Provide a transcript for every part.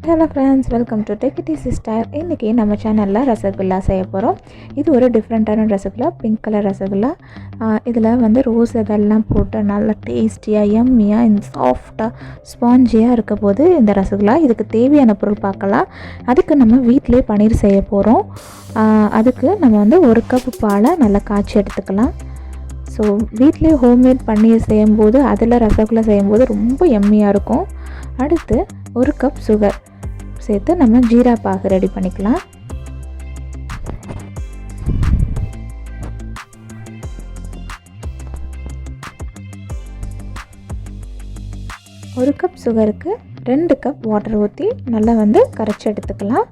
Hello friends, welcome to take it easy style. இன்றைக்கி நம்ம சேனலில் ரசகுல்லா செய்ய போகிறோம். இது ஒரு டிஃப்ரெண்ட்டான ரசகுல்லா, பிங்க் கலர் ரசகுல்லா. இதில் வந்து ரோஸ் இதெல்லாம் போட்டு நல்லா டேஸ்டியாக எம்மியாக இந்த சாஃப்டாக ஸ்பாஞ்சியாக இருக்க போது இந்த ரசகுல்லா. இதுக்கு தேவையான பொருள் பார்க்கலாம். அதுக்கு நம்ம வீட்டிலே பன்னீர் செய்ய போகிறோம். அதுக்கு நம்ம வந்து 1 கப் பாலை நல்லா காய்ச்சி எடுத்துக்கலாம். ஸோ வீட்டிலே ஹோம்மேட் பன்னீர் செய்யும்போது அதில் ரசகுல்லா செய்யும்போது ரொம்ப எம்மியாக இருக்கும். அடுத்து 1 கப் சுகர் சேர்த்து நம்ம ஜீரா பாகு ரெடி பண்ணிக்கலாம். ஒரு கப் சுகருக்கு 2 கப் வாட்டர் ஊற்றி நல்லா வந்து கரைச்சி எடுத்துக்கலாம்.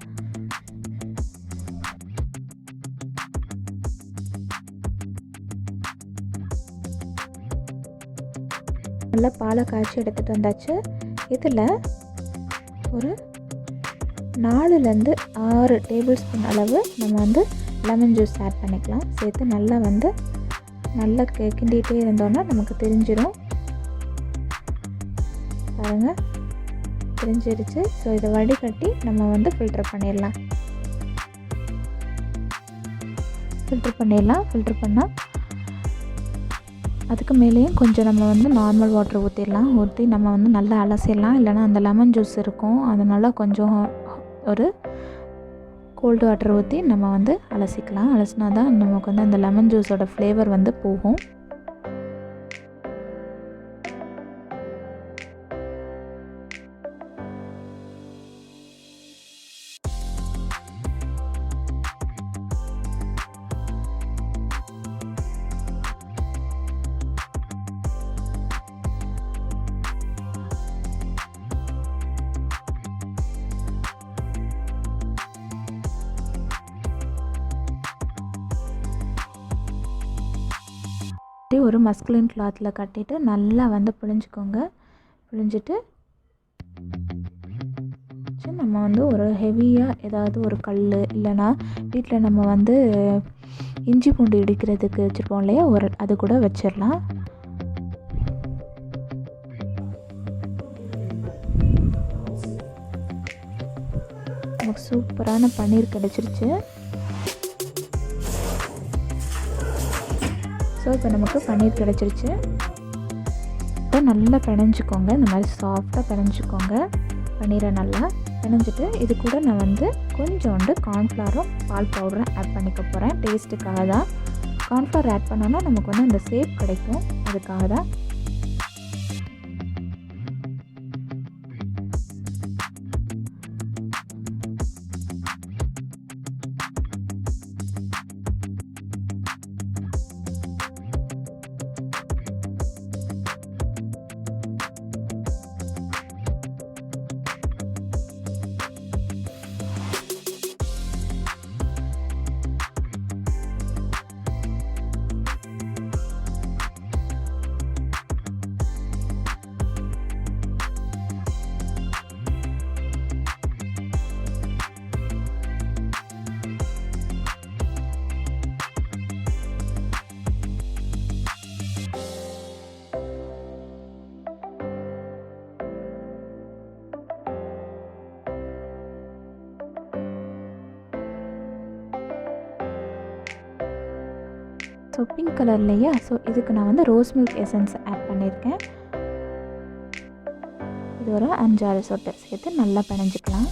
நல்லா பாலை காய்ச்சி எடுத்துகிட்டு வந்தாச்சு. இதில் ஒரு 4லேருந்து 6 டேபிள் ஸ்பூன் அளவு நம்ம வந்து லெமன் ஜூஸ் ஆட் பண்ணிக்கலாம். சேர்த்து நல்லா கிண்டிகிட்டே இருந்தோன்னா நமக்கு தெரிஞ்சிடும். பாருங்கள், தெரிஞ்சிருச்சு. ஸோ இதை வடிகட்டி நம்ம வந்து ஃபில்டர் பண்ணிடலாம். ஃபில்டர் பண்ணால் அதுக்கு மேலேயும் கொஞ்சம் நம்ம வந்து நார்மல் வாட்டர் ஊற்றி நம்ம வந்து நல்லா அலசிடலாம். இல்லைனா அந்த லெமன் ஜூஸ் இருக்கும், அதனால் கொஞ்சம் ஒரு கோல்டு வாட்டர் ஊற்றி நம்ம வந்து அலசிக்கலாம். அலசினா தான் நமக்கு வந்து அந்த லெமன் ஜூஸோட ஃப்ளேவர் வந்து போகும். ஒரு மஸ்குலின் கிளாத்தில் கட்டிட்டு நல்லா வந்து புழிஞ்சிட்டு நம்ம வந்து ஒரு ஹெவியாக ஏதாவது ஒரு கல் இல்லைனா வீட்டில் நம்ம வந்து இஞ்சி பூண்டு இடிக்கிறதுக்கு வச்சுருப்போம் இல்லையா, அது கூட வச்சிடலாம். நமக்கு சூப்பரான பன்னீர் கிடச்சிருச்சு. ஸோ இப்போ நமக்கு பன்னீர் கிடச்சிருச்சு. இப்போ நல்லா பிணைஞ்சிக்கோங்க. இந்த மாதிரி சாஃப்டாக பிணைஞ்சிக்கோங்க. பன்னீரை நல்லா பிணைஞ்சிட்டு இது கூட நான் வந்து கொஞ்சோண்டு கார்ன்ஃப்ளவரும் பால் பவுடரும் ஆட் பண்ணிக்க போகிறேன். டேஸ்ட்டுக்காக தான். கார்ன்ஃப்ளவர் ஆட் பண்ணோன்னா நமக்கு வந்து அந்த ஷேப் கிடைக்கும், அதுக்காக தான். ஸோ பிங்க் கலர் இல்லையா, ஸோ இதுக்கு நான் வந்து ரோஸ் மில்க் எசன்ஸ் ஆட் பண்ணியிருக்கேன். இது ஒரு 5-6 சொட்டு சேர்த்து நல்லா பிணைஞ்சிக்கலாம்.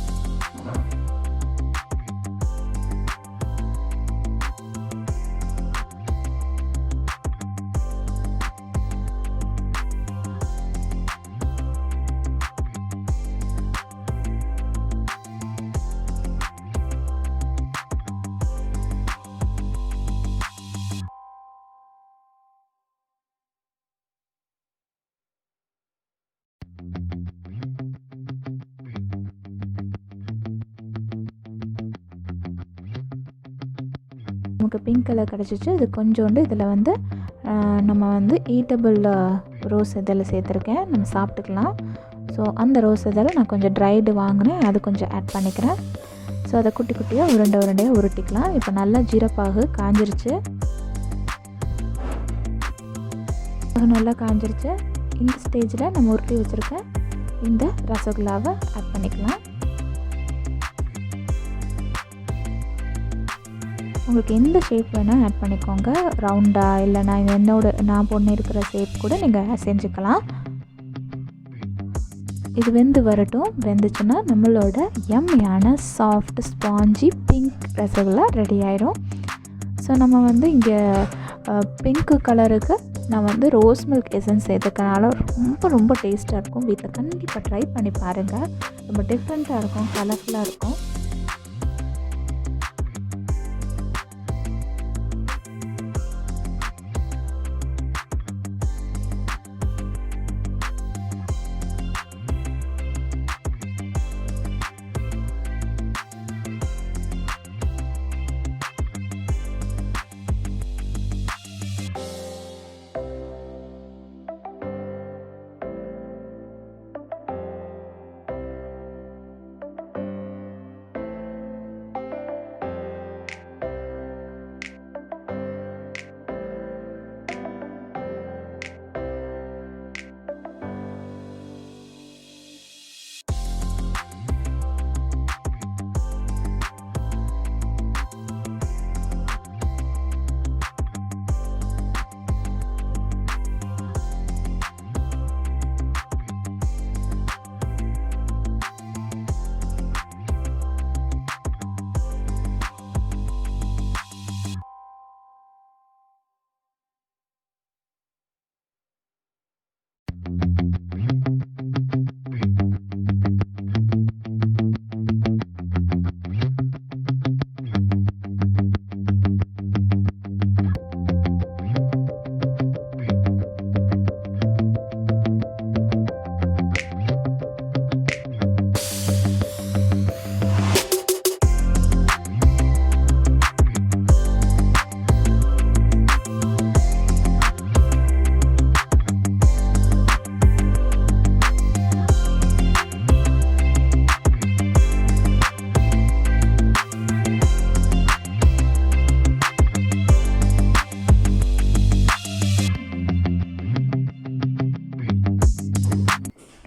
நமக்கு பிங்க் கலர் கிடச்சிச்சு. இது கொஞ்சோண்டு இதில் வந்து நம்ம வந்து ஈட்டபிள் ரோஸ் இதழ் சேர்த்துருக்கேன், நம்ம சாப்பிட்டுக்கலாம். ஸோ அந்த ரோஸ் இதழ் நான் கொஞ்சம் ட்ரைடு வாங்கினேன், அது கொஞ்சம் ஆட் பண்ணிக்கிறேன். ஸோ அதை குட்டி குட்டியாக உருண்டையாக உருட்டிக்கலாம். இப்போ நல்லா ஜீரப்பாகு காஞ்சிருச்சு. நல்லா காஞ்சிருச்சு. இந்த ஸ்டேஜில் நம்ம உருட்டி வச்சுருக்க இந்த ரசகுல்லாவை ஆட் பண்ணிக்கலாம். உங்களுக்கு எந்த ஷேப் வேணால் ஆட் பண்ணிக்கோங்க. ரவுண்டாக இல்லைனா நான் பண்ணியிருக்கிற ஷேப் கூட நீங்கள் செஞ்சுக்கலாம். இது வெந்து வரட்டும். வெந்துச்சுன்னா நம்மளோட யம்மியான soft spongy pink rasgulla ready ஆயிடும். ஸோ நம்ம வந்து இங்கே பிங்க்கு கலருக்கு நான் வந்து ரோஸ் மில்க் எசன்ஸ் சேர்த்துக்கனால ரொம்ப ரொம்ப டேஸ்ட்டாக இருக்கும். வீட்டில் கண்டிப்பாக ட்ரை பண்ணி பாருங்கள். ரொம்ப டிஃப்ரெண்ட்டாக இருக்கும், கலர்ஃபுல்லாக இருக்கும்.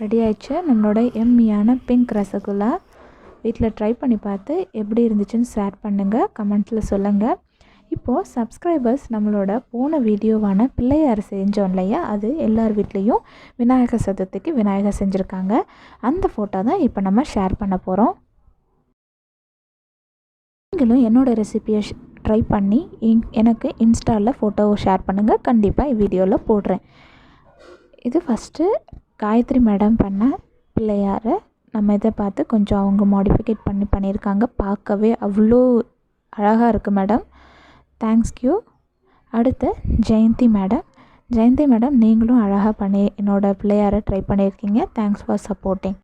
ரெடி ஆயிடுச்சு நம்மளோட எம்மியான பிங்க் ரசகுல்லா. வீட்டில் ட்ரை பண்ணி பார்த்து எப்படி இருந்துச்சுன்னு ஷேர் பண்ணுங்கள், கமெண்ட்டில் சொல்லுங்கள். இப்போது சப்ஸ்கிரைபர்ஸ் நம்மளோட போன வீடியோவான பிள்ளையார் செஞ்சோம் இல்லையா, அது எல்லார் வீட்லேயும் விநாயகர் சதுர்த்திக்கு விநாயகர் செஞ்சுருக்காங்க. அந்த ஃபோட்டோ தான் இப்போ நம்ம ஷேர் பண்ண போகிறோம். நீங்களும் என்னோடய ரெசிபியை ட்ரை பண்ணி எனக்கு இன்ஸ்டாவில் ஃபோட்டோ ஷேர் பண்ணுங்கள். கண்டிப்பாக வீடியோவில் போடுறேன். இது ஃபஸ்ட்டு காயத்ரி மேடம் பண்ண பிள்ளையாரை நம்ம இதை பார்த்து கொஞ்சம் அவங்க மாடிஃபிகேட் பண்ணியிருக்காங்க. பார்க்கவே அவ்வளோ அழகாக இருக்குது மேடம். தேங்க்ஸ்யூ. அடுத்து ஜெயந்தி மேடம் நீங்களும் அழகாக பண்ணி என்னோடய பிள்ளையாரை ட்ரை பண்ணியிருக்கீங்க. Thanks for supporting.